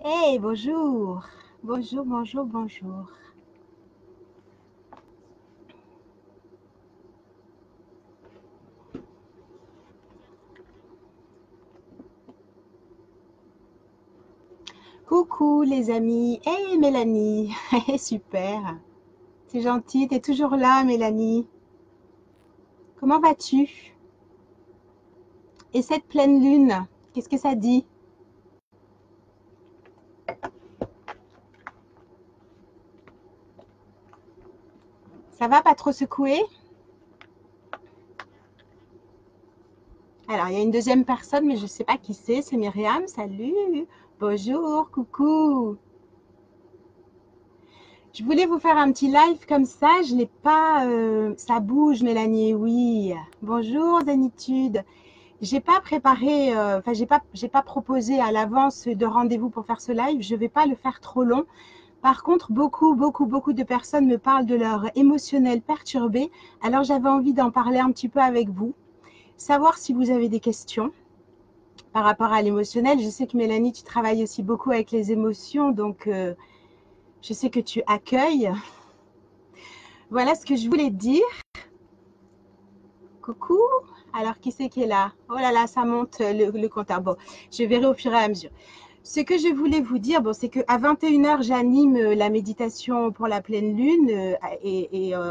Hey, bonjour. Bonjour, bonjour, bonjour. Coucou les amis. Hey Mélanie. Super. C'est gentil, t'es toujours là Mélanie. Comment vas-tu? Et cette pleine lune, qu'est-ce que ça dit? Ça va pas trop secouer? Alors, il y a une deuxième personne, mais je sais pas qui c'est Myriam. Salut. Bonjour, coucou. Je voulais vous faire un petit live comme ça, je l'ai pas... ça bouge Mélanie, oui. Bonjour Zénitude. J'ai pas préparé, enfin j'ai pas proposé à l'avance de rendez-vous pour faire ce live. Je vais pas le faire trop long. Par contre, beaucoup de personnes me parlent de leur émotionnel perturbé. Alors j'avais envie d'en parler un petit peu avec vous, savoir si vous avez des questions par rapport à l'émotionnel. Je sais que Mélanie, tu travailles aussi beaucoup avec les émotions, donc je sais que tu accueilles. Voilà ce que je voulais te dire. Coucou. Alors qui c'est qui est là? Oh là là, ça monte le compteur. Bon, je verrai au fur et à mesure. Ce que je voulais vous dire, bon, c'est qu'à 21h, j'anime la méditation pour la pleine lune.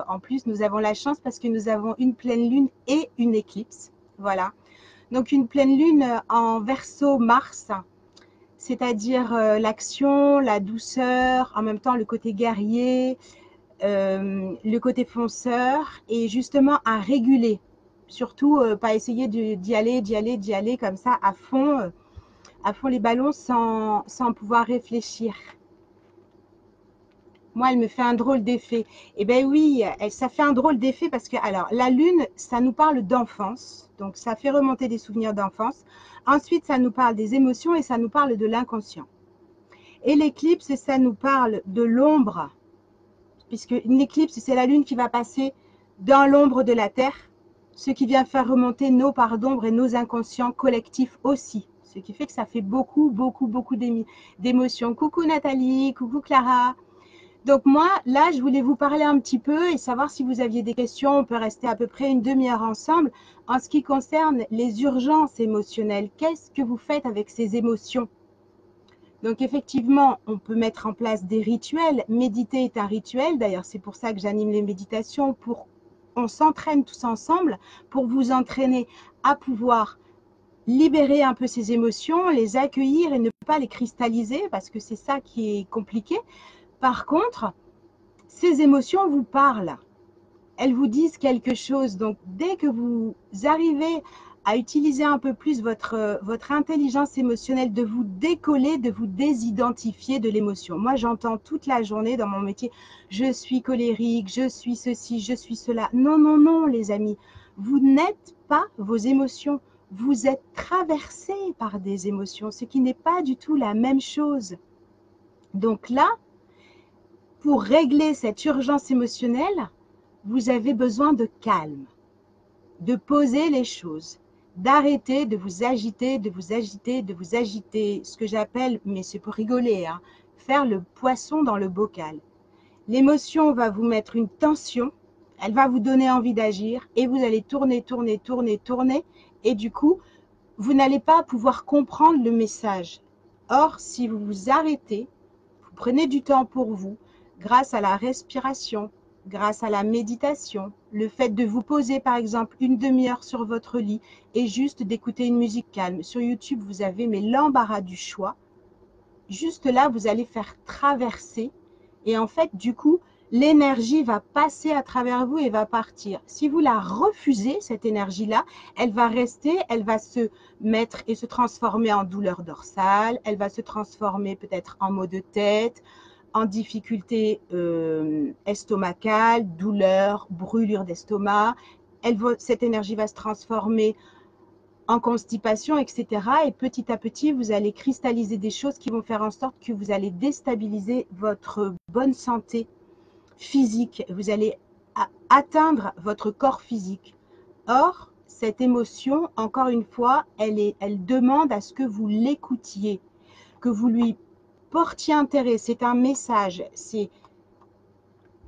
En plus, nous avons la chance parce que nous avons une pleine lune et une éclipse. Voilà. Donc, une pleine lune en verso Mars, c'est-à-dire l'action, la douceur, en même temps le côté guerrier, le côté fonceur, et justement à réguler. Surtout, pas essayer d'y aller comme ça à fond les ballons sans pouvoir réfléchir. Moi, elle me fait un drôle d'effet. Eh bien oui, ça fait un drôle d'effet parce que, alors, la lune, ça nous parle d'enfance. Donc, ça fait remonter des souvenirs d'enfance. Ensuite, ça nous parle des émotions et ça nous parle de l'inconscient. Et l'éclipse, ça nous parle de l'ombre, puisque une éclipse, c'est la lune qui va passer dans l'ombre de la Terre, ce qui vient faire remonter nos parts d'ombre et nos inconscients collectifs aussi. Ce qui fait que ça fait beaucoup d'émotions. Coucou Nathalie, coucou Clara. Donc moi, là, je voulais vous parler un petit peu et savoir si vous aviez des questions. On peut rester à peu près une demi-heure ensemble. En ce qui concerne les urgences émotionnelles, qu'est-ce que vous faites avec ces émotions? Donc effectivement, on peut mettre en place des rituels. Méditer est un rituel. D'ailleurs, c'est pour ça que j'anime les méditations. On s'entraîne tous ensemble pour vous entraîner à pouvoir libérer un peu ces émotions, les accueillir et ne pas les cristalliser parce que c'est ça qui est compliqué. Par contre, ces émotions vous parlent. Elles vous disent quelque chose. Donc, dès que vous arrivez à utiliser un peu plus votre intelligence émotionnelle, de vous décoller, de vous désidentifier de l'émotion. Moi, j'entends toute la journée dans mon métier, je suis colérique, je suis ceci, je suis cela. Non, non, non, les amis. Vous n'êtes pas vos émotions. Vous êtes traversé par des émotions, ce qui n'est pas du tout la même chose. Donc là, pour régler cette urgence émotionnelle, vous avez besoin de calme, de poser les choses, d'arrêter de vous agiter, ce que j'appelle, mais c'est pour rigoler, hein, faire le poisson dans le bocal. L'émotion va vous mettre une tension, elle va vous donner envie d'agir et vous allez tourner, et du coup, vous n'allez pas pouvoir comprendre le message. Or, si vous vous arrêtez, vous prenez du temps pour vous, grâce à la respiration, grâce à la méditation, le fait de vous poser par exemple une demi-heure sur votre lit et juste d'écouter une musique calme. Sur YouTube, vous avez l'embarras du choix. Juste là, vous allez faire traverser et en fait, du coup, l'énergie va passer à travers vous et va partir. Si vous la refusez, cette énergie-là, elle va rester, elle va se mettre et se transformer en douleur dorsale, elle va se transformer peut-être en maux de tête, en difficulté estomacale, douleur, brûlure d'estomac. Cette énergie va se transformer en constipation, etc. Et petit à petit, vous allez cristalliser des choses qui vont faire en sorte que vous allez déstabiliser votre bonne santé physique. Vous allez atteindre votre corps physique. Or, cette émotion, encore une fois, elle demande à ce que vous l'écoutiez, que vous lui portiez intérêt, c'est un message. C'est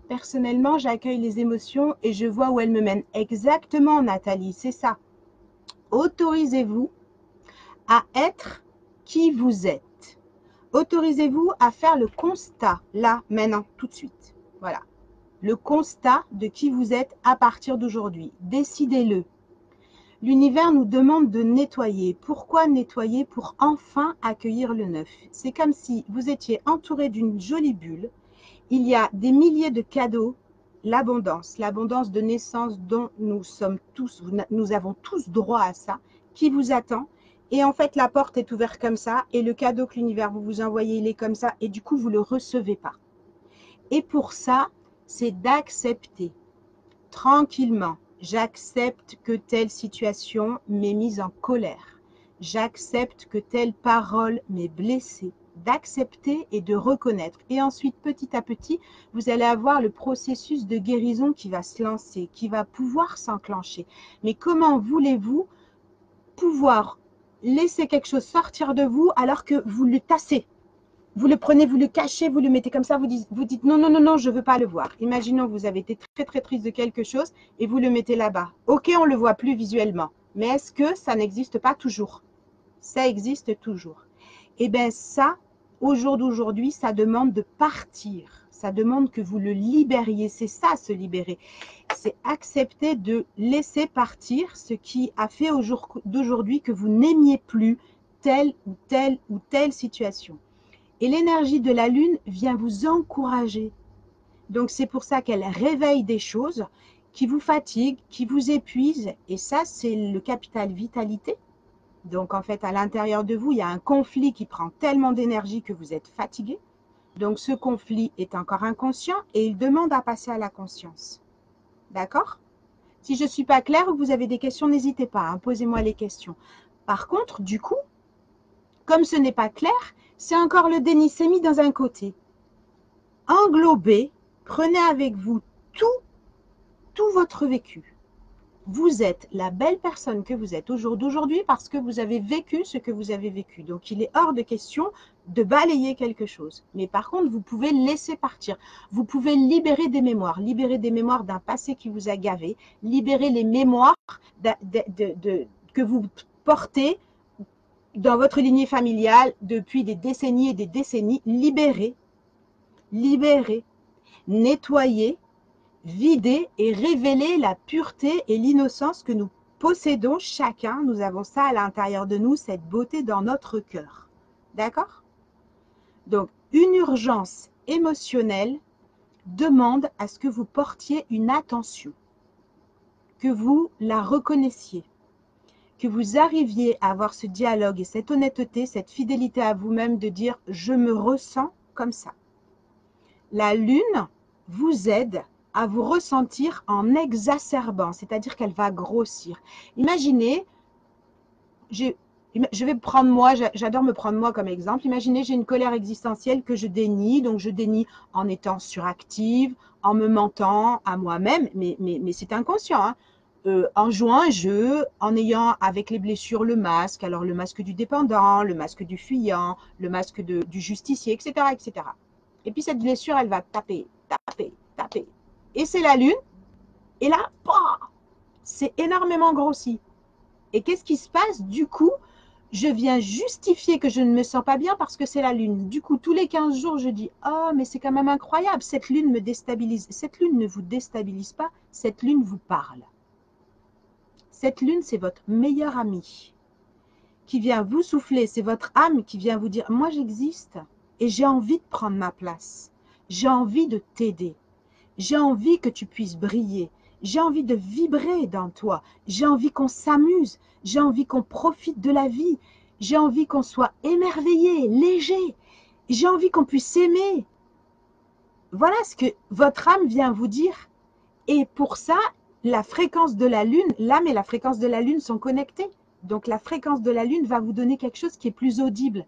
personnellement, j'accueille les émotions et je vois où elles me mènent. Exactement, Nathalie, c'est ça. Autorisez-vous à être qui vous êtes. Autorisez-vous à faire le constat, là, maintenant, tout de suite. Voilà. Le constat de qui vous êtes à partir d'aujourd'hui. Décidez-le. L'univers nous demande de nettoyer. Pourquoi nettoyer? Pour enfin accueillir le neuf. C'est comme si vous étiez entouré d'une jolie bulle. Il y a des milliers de cadeaux, l'abondance de naissance dont nous avons tous droit à ça, qui vous attend. Et en fait, la porte est ouverte comme ça et le cadeau que l'univers vous envoie, il est comme ça et du coup, vous ne le recevez pas. Et pour ça, c'est d'accepter tranquillement. J'accepte que telle situation m'ait mise en colère. J'accepte que telle parole m'ait blessée. D'accepter et de reconnaître. Et ensuite, petit à petit, vous allez avoir le processus de guérison qui va se lancer, qui va pouvoir s'enclencher. Mais comment voulez-vous pouvoir laisser quelque chose sortir de vous alors que vous le tassez? Vous le prenez, vous le cachez, vous le mettez comme ça, vous dites non, non, non, non, je ne veux pas le voir. Imaginons que vous avez été très, très triste de quelque chose et vous le mettez là-bas. Ok, on ne le voit plus visuellement, mais est-ce que ça n'existe pas toujours? Ça existe toujours. Eh bien ça, au jour d'aujourd'hui, ça demande de partir. Ça demande que vous le libériez. C'est ça, se libérer. C'est accepter de laisser partir ce qui a fait au jour d'aujourd'hui que vous n'aimiez plus telle ou telle ou telle situation. Et l'énergie de la Lune vient vous encourager. Donc, c'est pour ça qu'elle réveille des choses qui vous fatiguent, qui vous épuisent. Et ça, c'est le capital vitalité. Donc, en fait, à l'intérieur de vous, il y a un conflit qui prend tellement d'énergie que vous êtes fatigué. Donc, ce conflit est encore inconscient et il demande à passer à la conscience. D'accord? Si je ne suis pas claire ou que vous avez des questions, n'hésitez pas, hein, posez-moi les questions. Par contre, du coup, comme ce n'est pas clair, c'est encore le déni, c'est mis dans un côté. Englobez, prenez avec vous tout votre vécu. Vous êtes la belle personne que vous êtes au jour d'aujourd'hui parce que vous avez vécu ce que vous avez vécu. Donc, il est hors de question de balayer quelque chose. Mais par contre, vous pouvez laisser partir. Vous pouvez libérer des mémoires d'un passé qui vous a gavé, libérer les mémoires que vous portez dans votre lignée familiale depuis des décennies et des décennies. Libérer, nettoyer, vider et révéler la pureté et l'innocence que nous possédons chacun. Nous avons ça à l'intérieur de nous, cette beauté dans notre cœur. D'accord? Donc, une urgence émotionnelle demande à ce que vous portiez une attention, que vous la reconnaissiez, que vous arriviez à avoir ce dialogue et cette honnêteté, cette fidélité à vous-même de dire « je me ressens comme ça ». La Lune vous aide à vous ressentir en exacerbant, c'est-à-dire qu'elle va grossir. Imaginez, je vais prendre moi, j'adore me prendre moi comme exemple. Imaginez, j'ai une colère existentielle que je dénie, donc je dénie en étant suractive, en me mentant à moi-même, mais c'est inconscient, hein. En jouant un jeu, en ayant avec les blessures le masque, alors le masque du dépendant, le masque du fuyant, le masque du justicier, etc., etc. Et puis cette blessure, elle va taper. Et c'est la Lune. Et là, c'est énormément grossi. Et qu'est-ce qui se passe? Du coup, je viens justifier que je ne me sens pas bien parce que c'est la Lune. Du coup, tous les 15 jours, je dis « Oh, mais c'est quand même incroyable, cette Lune me déstabilise. » Cette Lune ne vous déstabilise pas, cette Lune vous parle. Cette Lune, c'est votre meilleure amie qui vient vous souffler. C'est votre âme qui vient vous dire « Moi, j'existe et j'ai envie de prendre ma place. J'ai envie de t'aider. J'ai envie que tu puisses briller. J'ai envie de vibrer dans toi. J'ai envie qu'on s'amuse. J'ai envie qu'on profite de la vie. J'ai envie qu'on soit émerveillé, léger. J'ai envie qu'on puisse s'aimer. » Voilà ce que votre âme vient vous dire. Et pour ça, la fréquence de la Lune, l'âme et la fréquence de la Lune sont connectées. Donc la fréquence de la Lune va vous donner quelque chose qui est plus audible.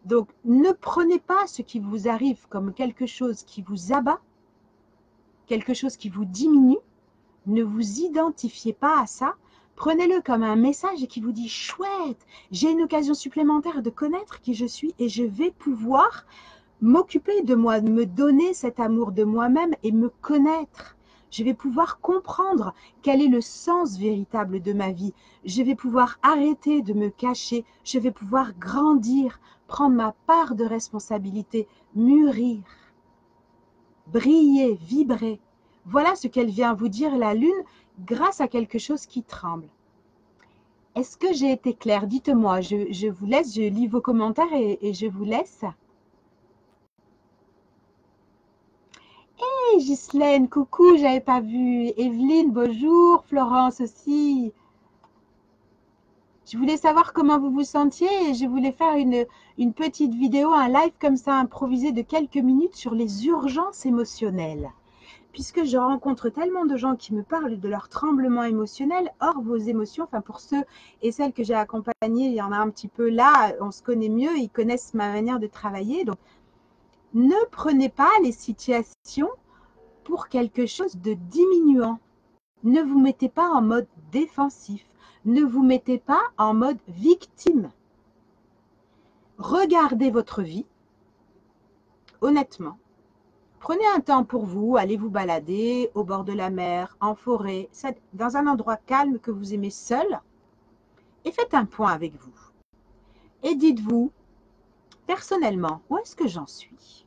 Donc ne prenez pas ce qui vous arrive comme quelque chose qui vous abat, quelque chose qui vous diminue. Ne vous identifiez pas à ça Prenez-le comme un message qui vous dit « Chouette, j'ai une occasion supplémentaire de connaître qui je suis et je vais pouvoir m'occuper de moi, me donner cet amour de moi-même et me connaître. Je vais pouvoir comprendre quel est le sens véritable de ma vie. Je vais pouvoir arrêter de me cacher. Je vais pouvoir grandir, prendre ma part de responsabilité, mûrir, briller, vibrer. » Voilà ce qu'elle vient vous dire, la lune, grâce à quelque chose qui tremble. Est-ce que j'ai été claire? Dites-moi, je vous laisse, je lis vos commentaires et je vous laisse. Hey Ghislaine, coucou, j'avais pas vu. Evelyne, bonjour. Florence aussi. Je voulais savoir comment vous vous sentiez et je voulais faire une petite vidéo, un live comme ça improvisé de quelques minutes sur les urgences émotionnelles. Puisque je rencontre tellement de gens qui me parlent de leur tremblement émotionnel, or vos émotions, enfin pour ceux et celles que j'ai accompagnées, il y en a un petit peu là, on se connaît mieux, ils connaissent ma manière de travailler. Donc, ne prenez pas les situations pour quelque chose de diminuant. Ne vous mettez pas en mode défensif. Ne vous mettez pas en mode victime. Regardez votre vie, honnêtement. Prenez un temps pour vous, allez vous balader au bord de la mer, en forêt, dans un endroit calme que vous aimez seul, et faites un point avec vous. Et dites-vous, personnellement, où est-ce que j'en suis?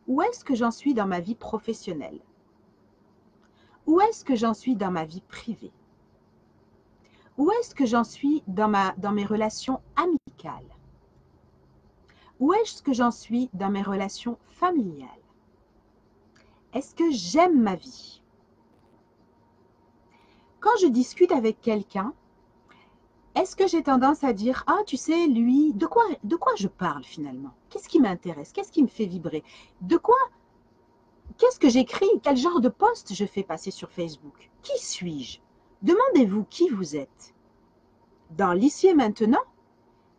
Où est-ce que j'en suis dans ma vie professionnelle? Où est-ce que j'en suis dans ma vie privée? Où est-ce que j'en suis dans mes relations amicales? Où est-ce que j'en suis dans mes relations familiales? Est-ce que j'aime ma vie? Quand je discute avec quelqu'un, est-ce que j'ai tendance à dire « Ah, tu sais, lui, de quoi je parle finalement? Qu'est-ce qui m'intéresse? Qu'est-ce qui me fait vibrer? Qu'est-ce que j'écris? Quel genre de post je fais passer sur Facebook? Qui suis-je? » Demandez-vous qui vous êtes. Dans l'ici et maintenant,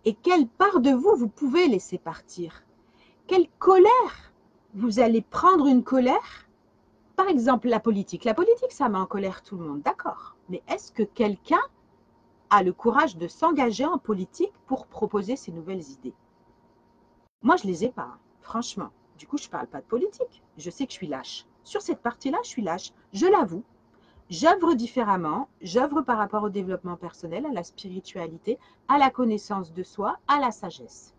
et quelle part de vous pouvez laisser partir? Quelle colère? Vous allez prendre une colère? Par exemple, la politique. La politique, ça met en colère tout le monde, d'accord. Mais est-ce que quelqu'un a le courage de s'engager en politique pour proposer ses nouvelles idées? Moi, je ne les ai pas, hein, franchement. Du coup, je ne parle pas de politique. Je sais que je suis lâche. Sur cette partie-là, je suis lâche. Je l'avoue. J'œuvre différemment. J'œuvre par rapport au développement personnel, à la spiritualité, à la connaissance de soi, à la sagesse.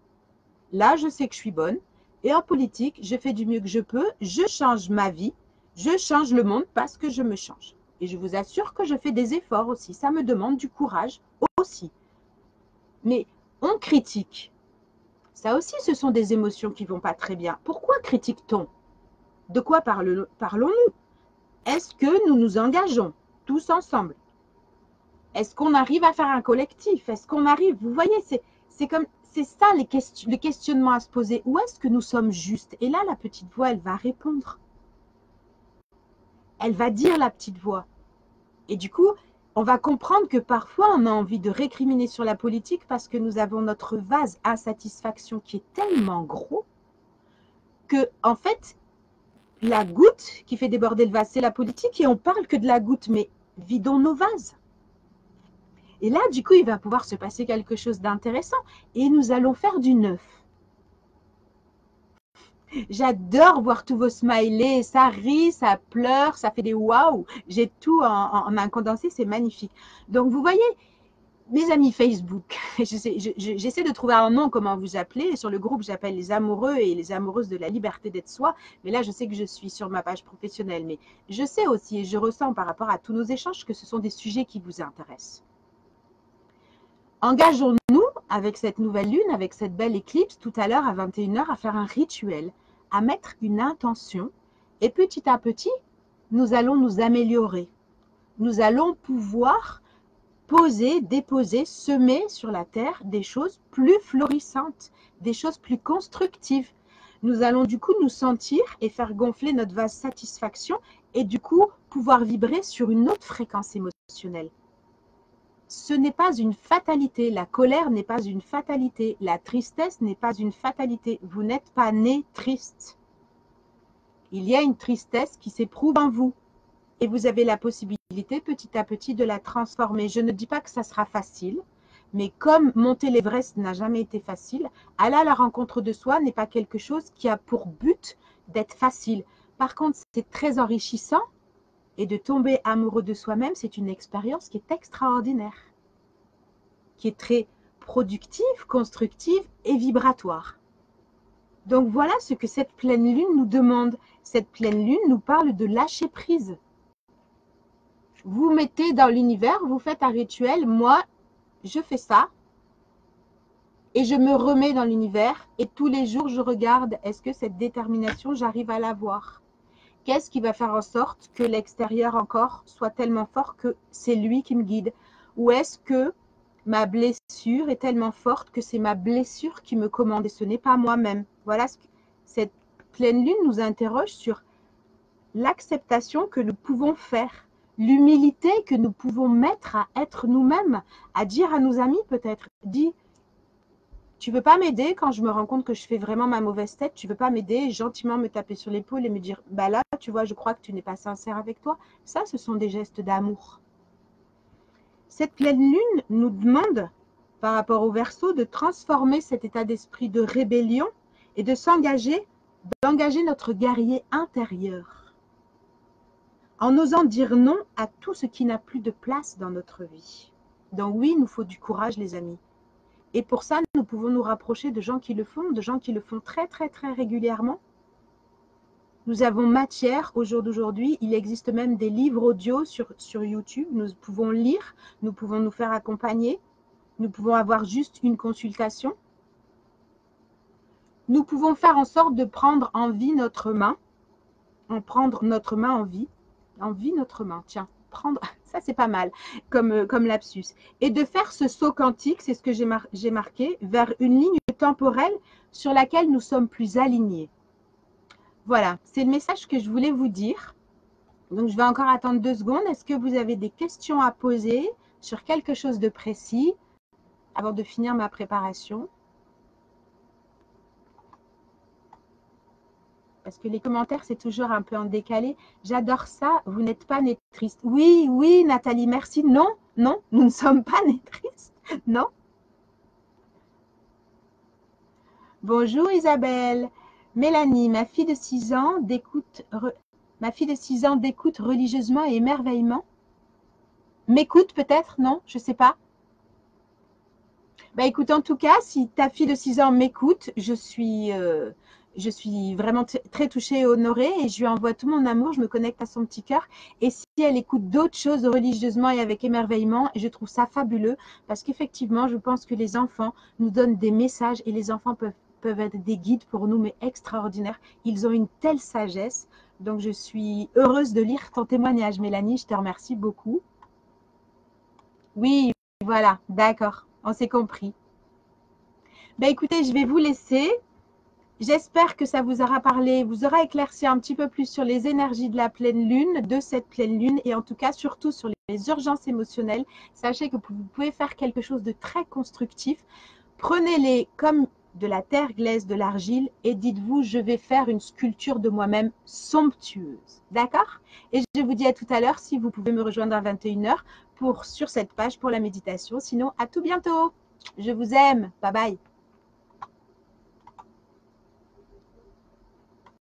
Là, je sais que je suis bonne. Et en politique, je fais du mieux que je peux. Je change ma vie. Je change le monde parce que je me change. Et je vous assure que je fais des efforts aussi. Ça me demande du courage aussi. Mais on critique. Ça aussi, ce sont des émotions qui ne vont pas très bien. Pourquoi critique-t-on? De quoi parlons-nous? Est-ce que nous nous engageons tous ensemble? Est-ce qu'on arrive à faire un collectif? Est-ce qu'on arrive? Vous voyez, c'est ça le questionnement à se poser. Où est-ce que nous sommes justes? Et là, la petite voix, elle va répondre. Elle va dire la petite voix. Et du coup, on va comprendre que parfois, on a envie de récriminer sur la politique parce que nous avons notre vase insatisfaction qui est tellement gros que, en fait, la goutte qui fait déborder le vase, c'est la politique et on parle que de la goutte, mais vidons nos vases. Et là, du coup, il va pouvoir se passer quelque chose d'intéressant et nous allons faire du neuf. J'adore voir tous vos smileys, ça rit, ça pleure, ça fait des waouh. J'ai tout en un condensé, c'est magnifique. Donc, vous voyez, mes amis Facebook, j'essaie de trouver un nom, comment vous appelez. Sur le groupe, j'appelle les amoureux et les amoureuses de la liberté d'être soi. Mais là, je sais que je suis sur ma page professionnelle. Mais je sais aussi et je ressens par rapport à tous nos échanges que ce sont des sujets qui vous intéressent. Engageons-nous avec cette nouvelle lune, avec cette belle éclipse, tout à l'heure à 21 h, à faire un rituel, à mettre une intention. Et petit à petit, nous allons nous améliorer. Nous allons pouvoir poser, déposer, semer sur la terre des choses plus florissantes, des choses plus constructives. Nous allons du coup nous sentir et faire gonfler notre vase satisfaction et du coup pouvoir vibrer sur une autre fréquence émotionnelle. Ce n'est pas une fatalité, la colère n'est pas une fatalité, la tristesse n'est pas une fatalité. Vous n'êtes pas né triste. Il y a une tristesse qui s'éprouve en vous et vous avez la possibilité petit à petit de la transformer. Je ne dis pas que ça sera facile, mais comme monter l'Everest n'a jamais été facile, aller à la rencontre de soi n'est pas quelque chose qui a pour but d'être facile. Par contre, c'est très enrichissant et de tomber amoureux de soi-même, c'est une expérience qui est extraordinaire, qui est très productive, constructive et vibratoire. Donc voilà ce que cette pleine lune nous demande. Cette pleine lune nous parle de lâcher prise. Vous mettez dans l'univers, vous faites un rituel, moi je fais ça et je me remets dans l'univers et tous les jours je regarde, est-ce que cette détermination j'arrive à l'avoir? Qu'est-ce qui va faire en sorte que l'extérieur encore soit tellement fort que c'est lui qui me guide? Ou est-ce que ma blessure est tellement forte que c'est ma blessure qui me commande et ce n'est pas moi-même? Voilà, cette pleine lune nous interroge sur l'acceptation que nous pouvons faire, l'humilité que nous pouvons mettre à être nous-mêmes, à dire à nos amis peut-être, dis, tu veux pas m'aider quand je me rends compte que je fais vraiment ma mauvaise tête, tu veux pas m'aider, gentiment me taper sur l'épaule et me dire, bah là, tu vois, je crois que tu n'es pas sincère avec toi. Ça, ce sont des gestes d'amour. Cette pleine lune nous demande, par rapport au Verseau, de transformer cet état d'esprit de rébellion et de s'engager, d'engager notre guerrier intérieur, en osant dire non à tout ce qui n'a plus de place dans notre vie. Donc oui, il nous faut du courage, les amis. Et pour ça, nous pouvons nous rapprocher de gens qui le font, de gens qui le font très, très, très régulièrement. Nous avons matière au jour d'aujourd'hui. Il existe même des livres audio sur YouTube. Nous pouvons lire, nous pouvons nous faire accompagner. Nous pouvons avoir juste une consultation. Nous pouvons faire en sorte de prendre en vie notre main. Prendre notre main en vie. En vie notre main, tiens. Prendre, ça c'est pas mal comme lapsus. Et de faire ce saut quantique, c'est ce que j'ai marqué, vers une ligne temporelle sur laquelle nous sommes plus alignés. Voilà, c'est le message que je voulais vous dire. Donc je vais encore attendre 2 secondes. Est-ce que vous avez des questions à poser sur quelque chose de précis avant de finir ma préparation? Parce que les commentaires, c'est toujours un peu en décalé. J'adore ça. Vous n'êtes pas née triste. Oui, oui, Nathalie, merci. Non, non, nous ne sommes pas nés tristes. Non. Bonjour Isabelle. Mélanie, ma fille de 6 ans d'écoute religieusement et émerveillement. M'écoute peut-être? Non, je ne sais pas. Bah écoute, en tout cas, si ta fille de 6 ans m'écoute, je suis vraiment très touchée et honorée et je lui envoie tout mon amour, je me connecte à son petit cœur. Et si elle écoute d'autres choses religieusement et avec émerveillement, je trouve ça fabuleux parce qu'effectivement, je pense que les enfants nous donnent des messages et les enfants peuvent être des guides pour nous, mais extraordinaires. Ils ont une telle sagesse. Donc, je suis heureuse de lire ton témoignage, Mélanie. Je te remercie beaucoup. Oui, voilà, d'accord, on s'est compris. Ben écoutez, je vais vous laisser. J'espère que ça vous aura parlé, vous aura éclairci un petit peu plus sur les énergies de la pleine lune, de cette pleine lune, et en tout cas surtout sur les urgences émotionnelles. Sachez que vous pouvez faire quelque chose de très constructif. Prenez-les comme de la terre glaise, de l'argile, et dites-vous, je vais faire une sculpture de moi-même somptueuse. D'accord? Et je vous dis à tout à l'heure, si vous pouvez me rejoindre à 21 h sur cette page pour la méditation. Sinon, à tout bientôt. Je vous aime. Bye bye.